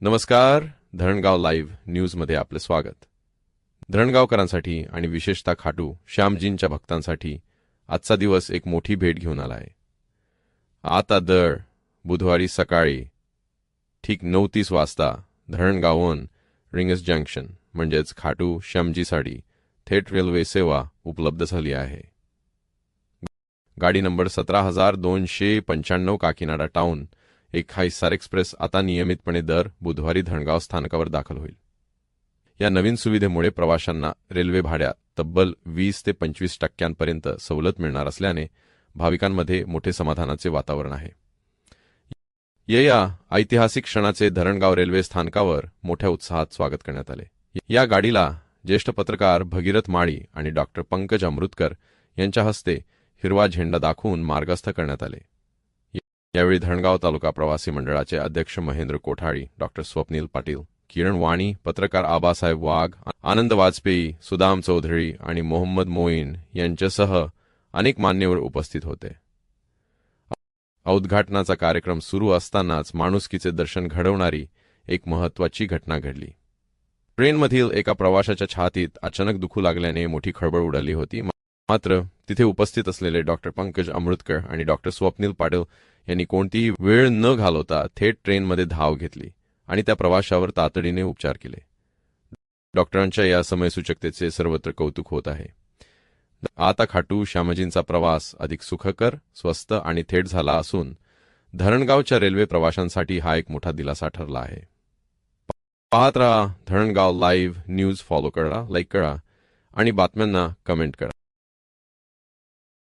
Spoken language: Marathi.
नमस्कार. धरणगाव लाईव्ह न्यूजमध्ये आपले स्वागत. धरणगावकरांसाठी आणि विशेषतः खाटू श्यामजींच्या भक्तांसाठी आजचा दिवस एक मोठी भेट घेऊन आला आहे. आता दर बुधवारी सकाळी ठीक 9:30 वाजता धरणगावहून रिंगस जंक्शन म्हणजेच खाटू श्यामजीसाठी थेट रेल्वे सेवा उपलब्ध झाली आहे. गाडी नंबर 17,295 काकीनाडा टाउन एक हिसार एक्सप्रेस आता नियमितपणे दर बुधवारी धरणगाव स्थानकावर दाखल होईल. या नवीन सुविधेमुळे प्रवाशांना रेल्वे भाड्यात तब्बल 20 ते 25% सवलत मिळणार असल्याने भाविकांमध्ये मोठे समाधानाचे वातावरण आहे. या ऐतिहासिक क्षणाचे धरणगाव रेल्वे स्थानकावर मोठ्या उत्साहात स्वागत करण्यात आले. या गाडीला ज्येष्ठ पत्रकार भगीरथ माळी आणि डॉक्टर पंकज अमृतकर यांच्या हस्ते हिरवा झेंडा दाखवून मार्गस्थ करण्यात आले. यावेळी धरणगाव तालुका प्रवासी मंडळाचे अध्यक्ष महेंद्र कोठारी, डॉक्टर स्वप्नील पाटील, किरण वाणी, पत्रकार आबासाहेब वाघ, आनंद वाजपेयी, सुदाम चौधरी आणि मोहम्मद मोईन यांच्यासह अनेक मान्यवर उपस्थित होते. उद्घाटनाचा कार्यक्रम सुरू असतानाच माणुसकीचे दर्शन घडवणारी एक महत्त्वाची घटना घडली. ट्रेनमधील एका प्रवाशाच्या छातीत अचानक दुखू लागल्याने मोठी खळबळ उडाली होती. मात्र तिथे उपस्थित असलेले डॉक्टर पंकज अमृतकर आणि डॉक्टर स्वप्नील पाटील यांनी कोणतीही वेळ न घालवता थेट ट्रेनमध्ये धाव घेतली आणि त्या प्रवाशावर तातडीने उपचार केले. डॉक्टरांच्या या समयसूचकतेचे सर्वत्र कौतुक होत आहे. आता खाटू श्यामजींचा प्रवास अधिक सुखकर, स्वस्त आणि थेट झाला असून धरणगावच्या रेल्वे प्रवाशांसाठी हा एक मोठा दिलासा ठरला आहे. पाहत रहा धरणगाव लाईव्ह न्यूज. फॉलो करा, लाईक करा आणि बातम्यांना कमेंट करा.